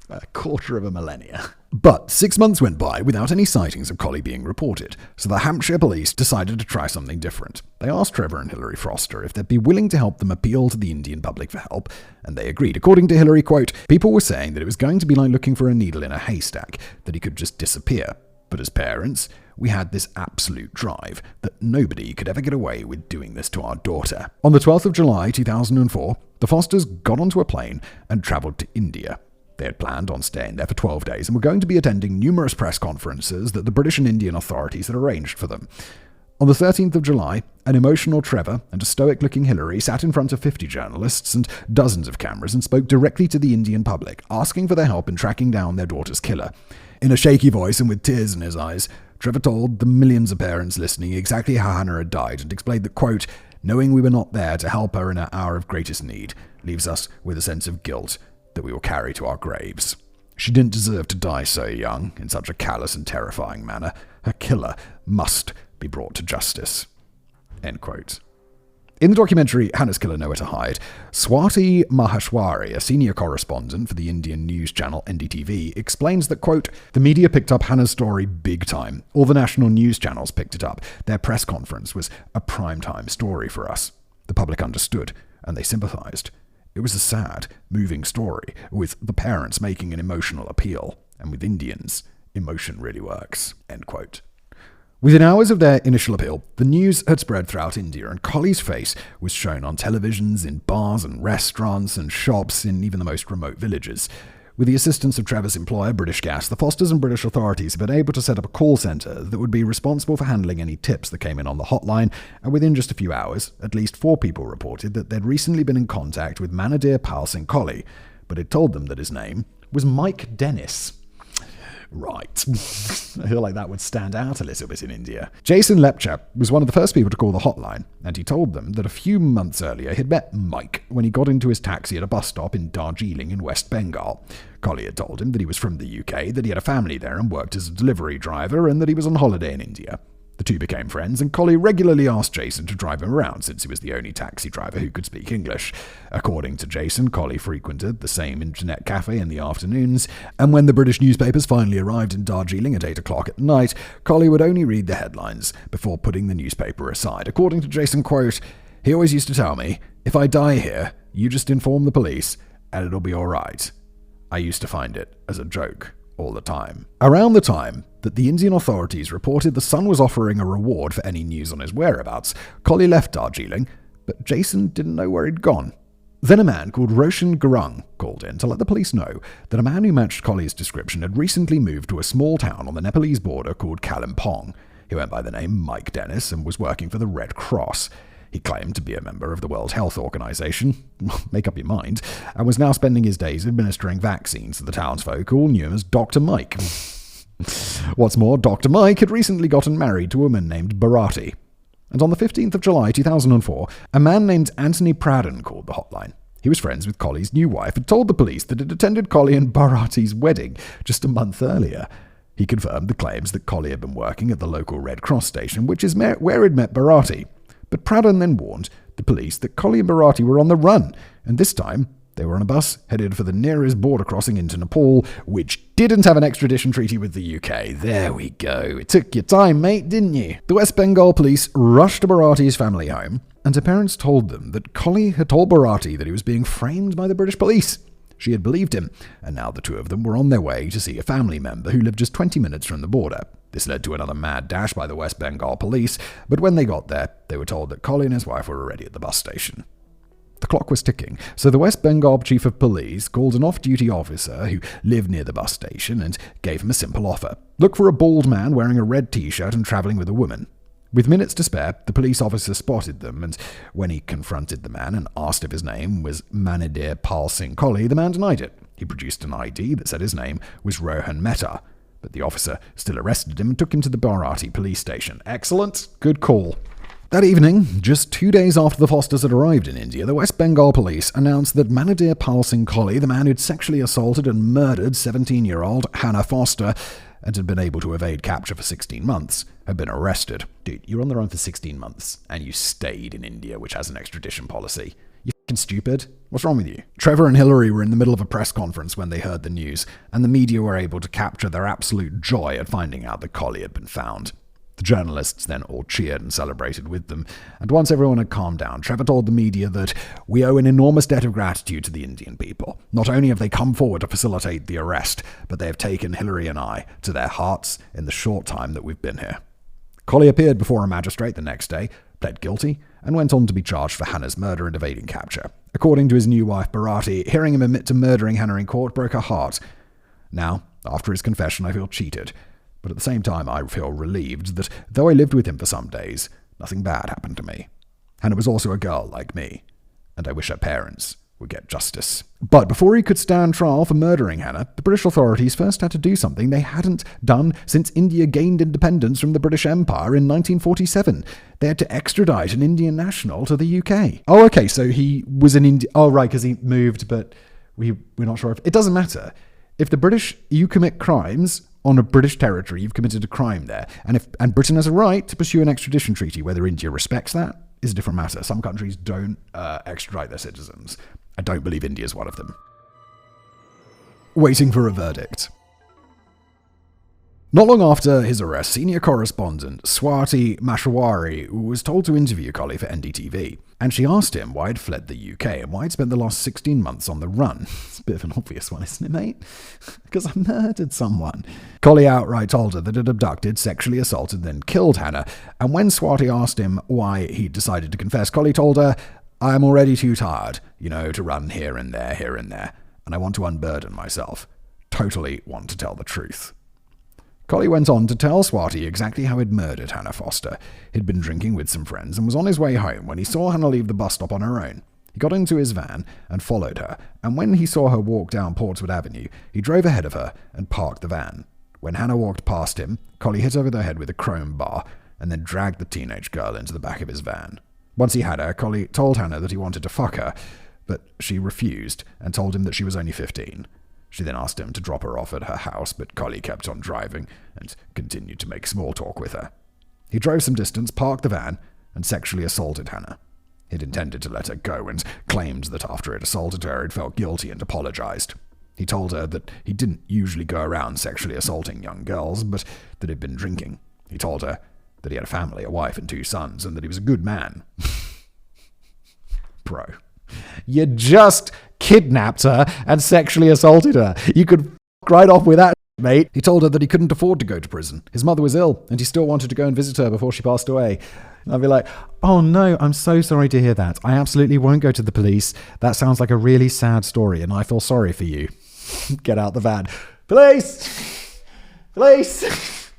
Speaker 1: A quarter of a millennia. But 6 months went by without any sightings of Kohli being reported, so the Hampshire police decided to try something different. They asked Trevor and Hilary Foster if they'd be willing to help them appeal to the Indian public for help, and they agreed. According to Hilary, quote, "People were saying that it was going to be like looking for a needle in a haystack, that he could just disappear. But as parents, we had this absolute drive that nobody could ever get away with doing this to our daughter." On the 12th of July 2004, the Fosters got onto a plane and travelled to India. They had planned on staying there for 12 days and were going to be attending numerous press conferences that the British and Indian authorities had arranged for them. On the 13th of July, an emotional Trevor and a stoic-looking Hillary sat in front of 50 journalists and dozens of cameras and spoke directly to the Indian public, asking for their help in tracking down their daughter's killer. In a shaky voice and with tears in his eyes, Trevor told the millions of parents listening exactly how Hannah had died and explained that, quote, "Knowing we were not there to help her in her hour of greatest need leaves us with a sense of guilt that we will carry to our graves. She didn't deserve to die so young, in such a callous and terrifying manner. Her killer must be brought to justice." End quote. In the documentary Hannah's Killer Nowhere to Hide, Swati Maheshwari, a senior correspondent for the Indian news channel NDTV, explains that, quote, "The media picked up Hannah's story big time. All the national news channels picked it up. Their press conference was a primetime story for us. The public understood, and they sympathized. It was a sad, moving story, with the parents making an emotional appeal. And with Indians, emotion really works." End quote. Within hours of their initial appeal, the news had spread throughout India, and Kohli's face was shown on televisions, in bars and restaurants and shops in even the most remote villages. With the assistance of Trevor's employer, British Gas, the Fosters and British authorities have been able to set up a call centre that would be responsible for handling any tips that came in on the hotline, and within just a few hours, at least 4 people reported that they'd recently been in contact with Manadir Pal Singh Kohli, but it told them that his name was Mike Dennis. Right. I feel like that would stand out a little bit in India. Jason Lepcha was one of the first people to call the hotline, and he told them that a few months earlier he'd met Mike when he got into his taxi at a bus stop in Darjeeling in West Bengal. Kohli had told him that he was from the UK, that he had a family there and worked as a delivery driver, and that he was on holiday in India. The two became friends, and Kohli regularly asked Jason to drive him around since he was the only taxi driver who could speak English. According to Jason, Kohli frequented the same internet cafe in the afternoons, and when the British newspapers finally arrived in Darjeeling at 8 o'clock at night, Kohli would only read the headlines before putting the newspaper aside. According to Jason, quote, "He always used to tell me, if I die here, you just inform the police and it'll be all right. I used to find it as a joke all the time." Around the time that the Indian authorities reported the Sun was offering a reward for any news on his whereabouts, Kohli left Darjeeling, but Jason didn't know where he'd gone. Then a man called Roshan Gurung called in to let the police know that a man who matched Kohli's description had recently moved to a small town on the Nepalese border called Kalimpong. He went by the name Mike Dennis and was working for the Red Cross. He claimed to be a member of the World Health Organization, make up your mind, and was now spending his days administering vaccines to the townsfolk who all knew him as Dr. Mike. What's more, Dr. Mike had recently gotten married to a woman named Bharati. And on the 15th of July 2004, a man named Anthony Pradhan called the hotline. He was friends with Kohli's new wife and told the police that he'd attended Kohli and Bharati's wedding just a month earlier. He confirmed the claims that Kohli had been working at the local Red Cross station, which is where he'd met Bharati. But Pradhan then warned the police that Kohli and Bharati were on the run, and this time they were on a bus headed for the nearest border crossing into Nepal, which didn't have an extradition treaty with the UK. There we go. It took your time, mate, didn't you? The West Bengal police rushed to Bharati's family home, and her parents told them that Kohli had told Bharati that he was being framed by the British police. She had believed him, and now the two of them were on their way to see a family member who lived just 20 minutes from the border. This led to another mad dash by the West Bengal police, but when they got there, they were told that Kohli and his wife were already at the bus station. The clock was ticking, so the West Bengal chief of police called an off-duty officer who lived near the bus station and gave him a simple offer. Look for a bald man wearing a red t-shirt and travelling with a woman. With minutes to spare, the police officer spotted them, and when he confronted the man and asked if his name was Manadir Pal Singh Kohli, the man denied it. He produced an ID that said his name was Rohan Mehta, but the officer still arrested him and took him to the Bharati police station. Excellent. Good call. That evening, just 2 days after the Fosters had arrived in India, the West Bengal police announced that Manadir Pal Singh Kohli, the man who'd sexually assaulted and murdered 17-year-old Hannah Foster and had been able to evade capture for 16 months, had been arrested. Dude, you're on the run for 16 months, and you stayed in India, which has an extradition policy. You fucking stupid? What's wrong with you? Trevor and Hillary were in the middle of a press conference when they heard the news, and the media were able to capture their absolute joy at finding out that Kohli had been found. The journalists then all cheered and celebrated with them, and once everyone had calmed down, Trevor told the media that we owe an enormous debt of gratitude to the Indian people. Not only have they come forward to facilitate the arrest, but they have taken Hillary and I to their hearts in the short time that we've been here. Kohli appeared before a magistrate the next day, pled guilty, and went on to be charged for Hannah's murder and evading capture. According to his new wife Bharati, hearing him admit to murdering Hannah in court broke her heart. Now, after his confession, I feel cheated. But at the same time, I feel relieved that though I lived with him for some days, nothing bad happened to me. Hannah was also a girl like me, and I wish her parents would get justice. But before he could stand trial for murdering Hannah, the British authorities first had to do something they hadn't done since India gained independence from the British Empire in 1947. They had to extradite an Indian national to the UK. Oh, okay, so he was in India. Oh, right, because he moved, but we're not sure if... It doesn't matter. If the British, you commit crimes on a British territory, you've committed a crime there. And Britain has a right to pursue an extradition treaty. Whether India respects that is a different matter. Some countries don't extradite their citizens. I don't believe India is one of them. Waiting for a verdict. Not long after his arrest, senior correspondent Swati Mashwari was told to interview Kohli for NDTV, and she asked him why he'd fled the UK and why he'd spent the last 16 months on the run. It's a bit of an obvious one, isn't it, mate? Because I murdered someone. Kohli outright told her that he'd abducted, sexually assaulted, then killed Hannah, and when Swati asked him why he'd decided to confess, Kohli told her, "I'm already too tired, to run here and there, and I want to unburden myself. Totally want to tell the truth." Kohli went on to tell Swati exactly how he'd murdered Hannah Foster. He'd been drinking with some friends and was on his way home when he saw Hannah leave the bus stop on her own. He got into his van and followed her, and when he saw her walk down Portswood Avenue, he drove ahead of her and parked the van. When Hannah walked past him, Kohli hit her over the head with a chrome bar and then dragged the teenage girl into the back of his van. Once he had her, Kohli told Hannah that he wanted to fuck her, but she refused and told him that she was only 15. She then asked him to drop her off at her house, but Kohli kept on driving and continued to make small talk with her. He drove some distance, parked the van, and sexually assaulted Hannah. He'd intended to let her go and claimed that after he'd assaulted her, he'd felt guilty and apologized. He told her that he didn't usually go around sexually assaulting young girls, but that he'd been drinking. He told her that he had a family, a wife and 2 sons, and that he was a good man. Bro, you just kidnapped her and sexually assaulted her. You could fuck right off with that, mate. He told her that he couldn't afford to go to prison. His mother was ill, and he still wanted to go and visit her before she passed away. And I'd be like, "Oh no, I'm so sorry to hear that. I absolutely won't go to the police. That sounds like a really sad story, and I feel sorry for you." Get out the van. Police! Police!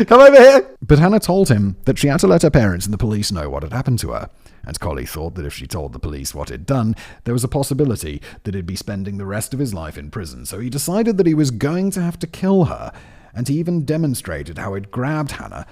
Speaker 1: Come over here! But Hannah told him that she had to let her parents and the police know what had happened to her. And Kohli thought that if she told the police what he'd done, there was a possibility that he'd be spending the rest of his life in prison. So he decided that he was going to have to kill her. And he even demonstrated how he'd grabbed Hannah,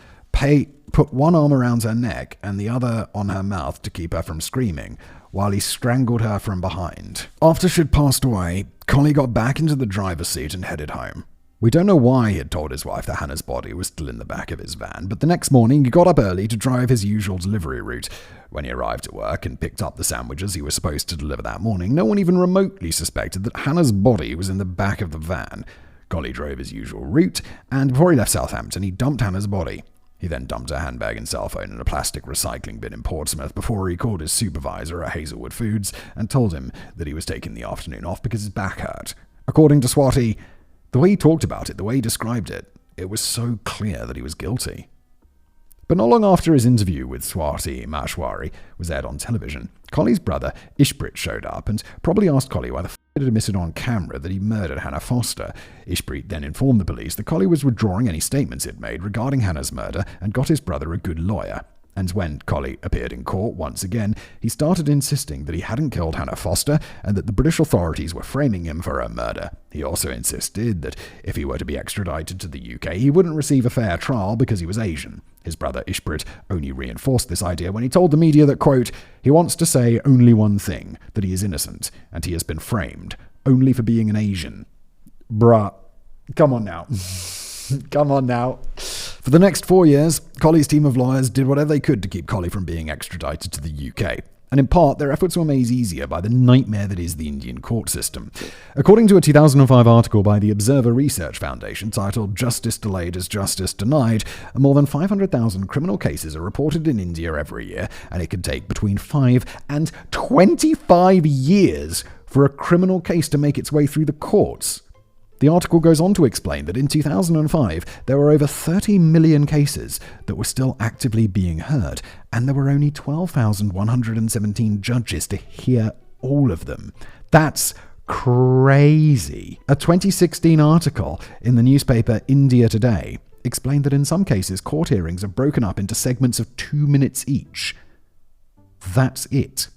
Speaker 1: put one arm around her neck and the other on her mouth to keep her from screaming, while he strangled her from behind. After she'd passed away, Kohli got back into the driver's seat and headed home. We don't know why he had told his wife that Hannah's body was still in the back of his van, but the next morning he got up early to drive his usual delivery route. When he arrived at work and picked up the sandwiches he was supposed to deliver that morning, no one even remotely suspected that Hannah's body was in the back of the van. Kohli drove his usual route, and before he left Southampton, he dumped Hannah's body. He then dumped her handbag and cell phone in a plastic recycling bin in Portsmouth before he called his supervisor at Hazelwood Foods and told him that he was taking the afternoon off because his back hurt. According to Swati, the way he talked about it, the way he described it, it was so clear that he was guilty. But not long after his interview with Swati Mashwari was aired on television, Kohli's brother Ishpreet showed up and probably asked Kohli why the f*** had admitted on camera that he murdered Hannah Foster. Ishpreet then informed the police that Kohli was withdrawing any statements he'd made regarding Hannah's murder and got his brother a good lawyer. And when Kohli appeared in court once again, he started insisting that he hadn't killed Hannah Foster and that the British authorities were framing him for her murder. He also insisted that if he were to be extradited to the UK, he wouldn't receive a fair trial because he was Asian. His brother Ishpreet only reinforced this idea when he told the media that, quote, he wants to say only one thing, that he is innocent, and he has been framed, only for being an Asian. Bruh, come on now. Come on now. For the next 4 years, Kohli's team of lawyers did whatever they could to keep Kohli from being extradited to the UK. And in part, their efforts were made easier by the nightmare that is the Indian court system. According to a 2005 article by the Observer Research Foundation titled "Justice Delayed is Justice Denied," more than 500,000 criminal cases are reported in India every year, and it can take between 5 and 25 years for a criminal case to make its way through the courts. The article goes on to explain that in 2005, there were over 30 million cases that were still actively being heard, and there were only 12,117 judges to hear all of them. That's crazy. A 2016 article in the newspaper India Today explained that in some cases, court hearings are broken up into segments of 2 minutes each. That's it.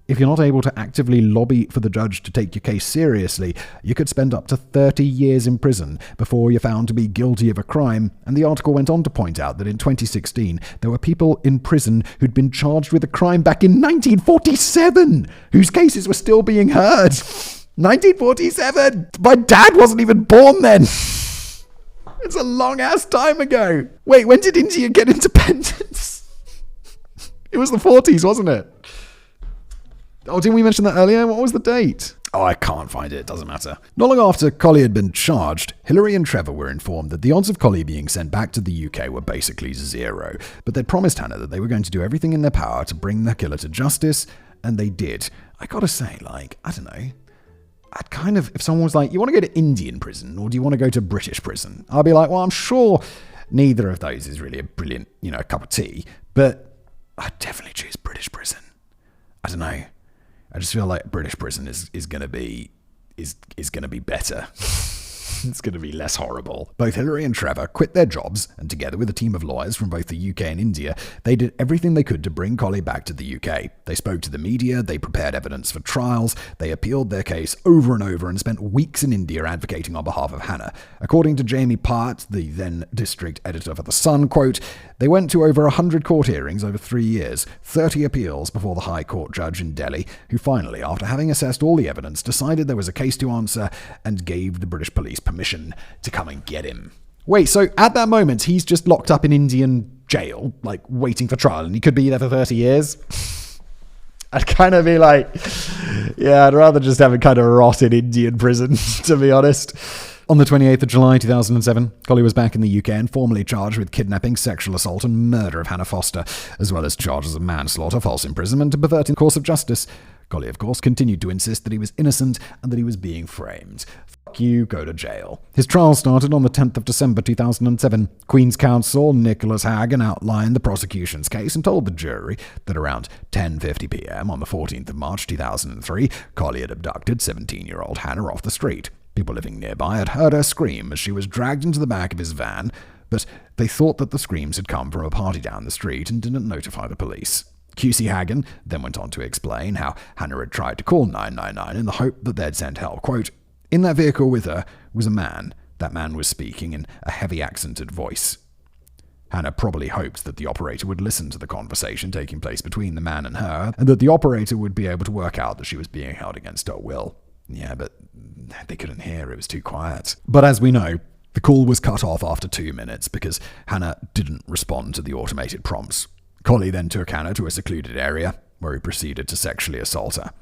Speaker 1: If you're not able to actively lobby for the judge to take your case seriously, you could spend up to 30 years in prison before you're found to be guilty of a crime. And the article went on to point out that in 2016, there were people in prison who'd been charged with a crime back in 1947, whose cases were still being heard. 1947! My dad wasn't even born then! It's a long-ass time ago. Wait, when did India get independence? It was the 40s, wasn't it? Oh, didn't we mention that earlier? What was the date? Oh, I can't find it. It doesn't matter. Not long after Kohli had been charged, Hillary and Trevor were informed that the odds of Kohli being sent back to the UK were basically zero. But they'd promised Hannah that they were going to do everything in their power to bring the killer to justice, and they did. I gotta say, I don't know. I'd kind of, if someone was like, you want to go to Indian prison or do you want to go to British prison? I'd be like, well, I'm sure neither of those is really a brilliant, cup of tea, but I'd definitely choose British prison. I don't know. I just feel like British prison is going to be better. It's going to be less horrible. Both Hillary and Trevor quit their jobs, and together with a team of lawyers from both the UK and India, they did everything they could to bring Kohli back to the UK. They spoke to the media, they prepared evidence for trials, they appealed their case over and over and spent weeks in India advocating on behalf of Hannah. According to Jamie Part, the then district editor for The Sun, quote, they went to over 100 court hearings over 3 years, 30 appeals before the High Court judge in Delhi, who finally, after having assessed all the evidence, decided there was a case to answer and gave the British police permission to come and get him. Wait, so at that moment, he's just locked up in Indian jail, waiting for trial, and he could be there for 30 years? I'd kind of be like, yeah, I'd rather just have a kind of rot in Indian prison, to be honest. On the 28th of July 2007, Kohli was back in the UK and formally charged with kidnapping, sexual assault and murder of Hannah Foster, as well as charges of manslaughter, false imprisonment and perverting the course of justice. Kohli, of course, continued to insist that he was innocent and that he was being framed. Fuck you, go to jail. His trial started on the 10th of December 2007. Queen's Counsel Nicholas Hagan outlined the prosecution's case and told the jury that around 10:50 p.m. on the 14th of March 2003, Kohli had abducted 17-year-old Hannah off the street. People living nearby had heard her scream as she was dragged into the back of his van, but they thought that the screams had come from a party down the street and didn't notify the police. QC Hagan then went on to explain how Hannah had tried to call 999 in the hope that they'd send help. Quote, in that vehicle with her was a man. That man was speaking in a heavy accented voice. Hannah probably hoped that the operator would listen to the conversation taking place between the man and her, and that the operator would be able to work out that she was being held against her will. Yeah, but they couldn't hear, it was too quiet. But as we know, the call was cut off after 2 minutes because Hannah didn't respond to the automated prompts. Kohli then took Hannah to a secluded area where he proceeded to sexually assault her.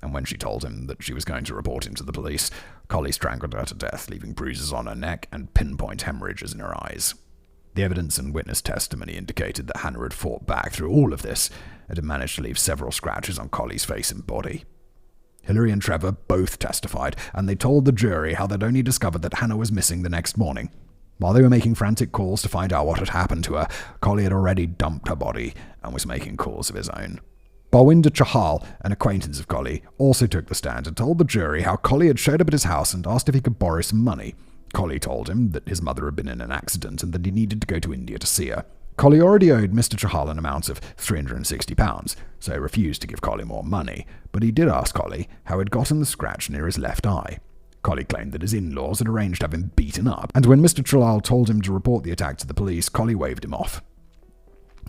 Speaker 1: And when she told him that she was going to report him to the police, Kohli strangled her to death, leaving bruises on her neck and pinpoint hemorrhages in her eyes. The evidence and witness testimony indicated that Hannah had fought back through all of this and had managed to leave several scratches on Kohli's face and body. Hillary and Trevor both testified, and they told the jury how they'd only discovered that Hannah was missing the next morning. While they were making frantic calls to find out what had happened to her, Kohli had already dumped her body and was making calls of his own. Balwinder Chahal, an acquaintance of Kohli, also took the stand and told the jury how Kohli had showed up at his house and asked if he could borrow some money. Kohli told him that his mother had been in an accident and that he needed to go to India to see her. Kohli already owed Mr. Chahal an amount of £360, so he refused to give Kohli more money, but he did ask Kohli how he'd gotten the scratch near his left eye. Kohli claimed that his in-laws had arranged to have him beaten up, and when Mr. Chahal told him to report the attack to the police, Kohli waved him off.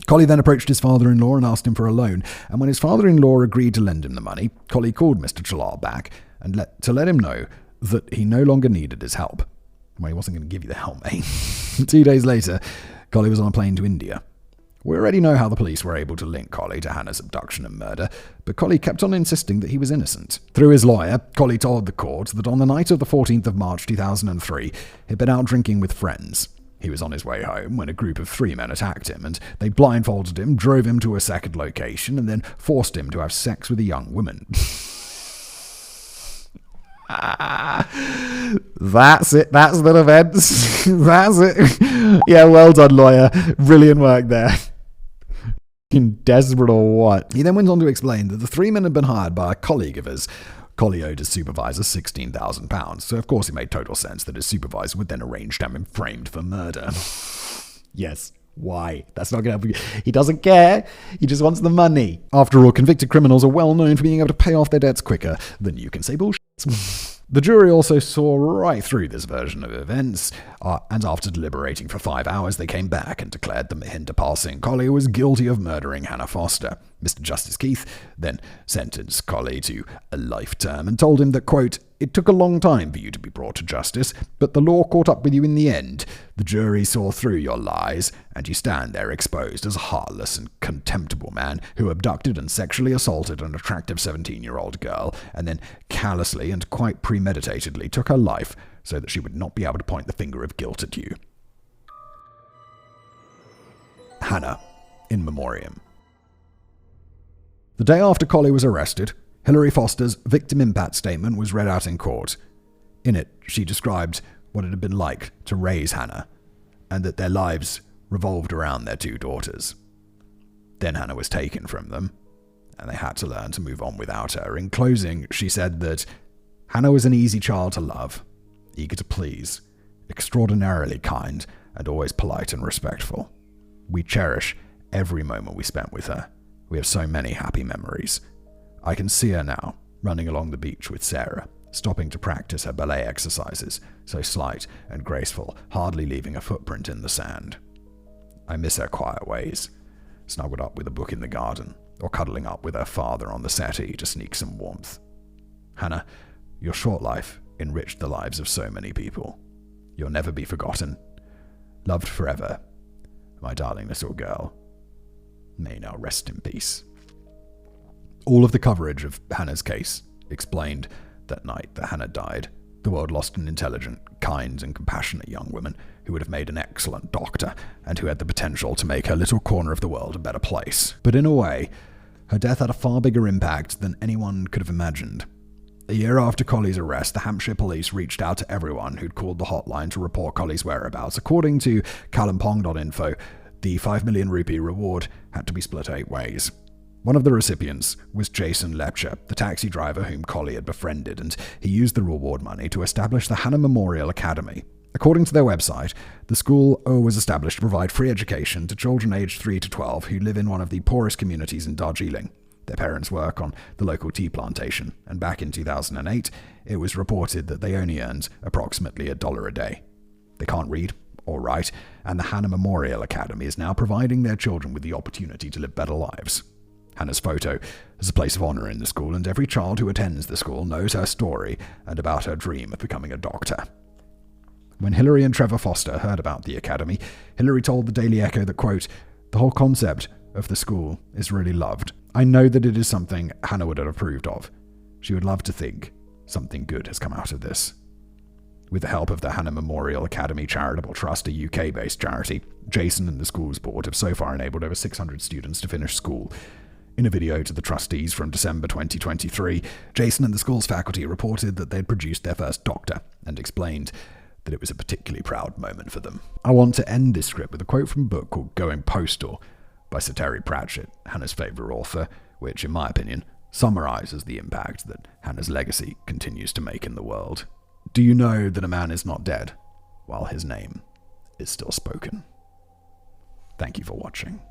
Speaker 1: Kohli then approached his father-in-law and asked him for a loan, and when his father-in-law agreed to lend him the money, Kohli called Mr. Chahal back and let him know that he no longer needed his help. Well, he wasn't going to give you the help, mate. 2 days later, Kohli was on a plane to India. We already know how the police were able to link Kohli to Hannah's abduction and murder, but Kohli kept on insisting that he was innocent. Through his lawyer, Kohli told the court that on the night of the 14th of March 2003, he'd been out drinking with friends. He was on his way home when a group of 3 men attacked him, and they blindfolded him, drove him to a second location, and then forced him to have sex with a young woman. That's it. That's the events. That's it. Yeah, well done, lawyer. Brilliant work there. Desperate or what? He then went on to explain that the 3 men had been hired by a colleague of his Kohli owed his supervisor £16,000, so of course it made total sense that his supervisor would then arrange to have him framed for murder. Yes. Why? That's not going to help. He doesn't care. He just wants the money. After all, convicted criminals are well known for being able to pay off their debts quicker than you can say bullshit. The jury also saw right through this version of events, and after deliberating for 5 hours, they came back and declared that Mahinda Parsing Kohli was guilty of murdering Hannah Foster. Mr. Justice Keith then sentenced Kohli to a life term and told him that, quote, "It took a long time for you to be brought to justice, but the law caught up with you in the end. The jury saw through your lies, and you stand there exposed as a heartless and contemptible man who abducted and sexually assaulted an attractive 17-year-old girl, and then callously and quite premeditatedly took her life so that she would not be able to point the finger of guilt at you." Hannah, in memoriam. The day after Kohli was arrested, Hilary Foster's victim impact statement was read out in court. In it, she described what it had been like to raise Hannah, and that their lives revolved around their 2 daughters. Then Hannah was taken from them, and they had to learn to move on without her. In closing, she said that Hannah was an easy child to love, eager to please, extraordinarily kind, and always polite and respectful. We cherish every moment we spent with her. We have so many happy memories. I can see her now, running along the beach with Sarah, stopping to practice her ballet exercises, so slight and graceful, hardly leaving a footprint in the sand. I miss her quiet ways, snuggled up with a book in the garden, or cuddling up with her father on the settee to sneak some warmth. Hannah, your short life enriched the lives of so many people. You'll never be forgotten. Loved forever, my darling little girl. May now rest in peace. All of the coverage of Hannah's case explained that night that Hannah died. The world lost an intelligent, kind, and compassionate young woman who would have made an excellent doctor and who had the potential to make her little corner of the world a better place. But in a way, her death had a far bigger impact than anyone could have imagined. A year after Kohli's arrest, the Hampshire police reached out to everyone who'd called the hotline to report Kohli's whereabouts. According to kalimpong.info, the 5 million rupee reward had to be split 8 ways. One of the recipients was Jason Lepcher, the taxi driver whom Kohli had befriended, and he used the reward money to establish the Hannah Memorial Academy. According to their website, the school was established to provide free education to children aged 3 to 12 who live in one of the poorest communities in Darjeeling. Their parents work on the local tea plantation, and back in 2008, it was reported that they only earned approximately $1 a day. They can't read or write, and the Hannah Memorial Academy is now providing their children with the opportunity to live better lives. Hannah's photo is a place of honor in the school, and every child who attends the school knows her story and about her dream of becoming a doctor. When Hilary and Trevor Foster heard about the academy, Hilary told the Daily Echo that, quote, "The whole concept of the school is really loved. I know that it is something Hannah would have approved of. She would love to think something good has come out of this." With the help of the Hannah Memorial Academy Charitable Trust, a UK-based charity, Jason and the school's board have so far enabled over 600 students to finish school. In a video to the trustees from December 2023, Jason and the school's faculty reported that they'd produced their first doctor and explained that it was a particularly proud moment for them. I want to end this script with a quote from a book called Going Postal by Sir Terry Pratchett, Hannah's favourite author, which, in my opinion, summarises the impact that Hannah's legacy continues to make in the world. Do you know that a man is not dead while his name is still spoken? Thank you for watching.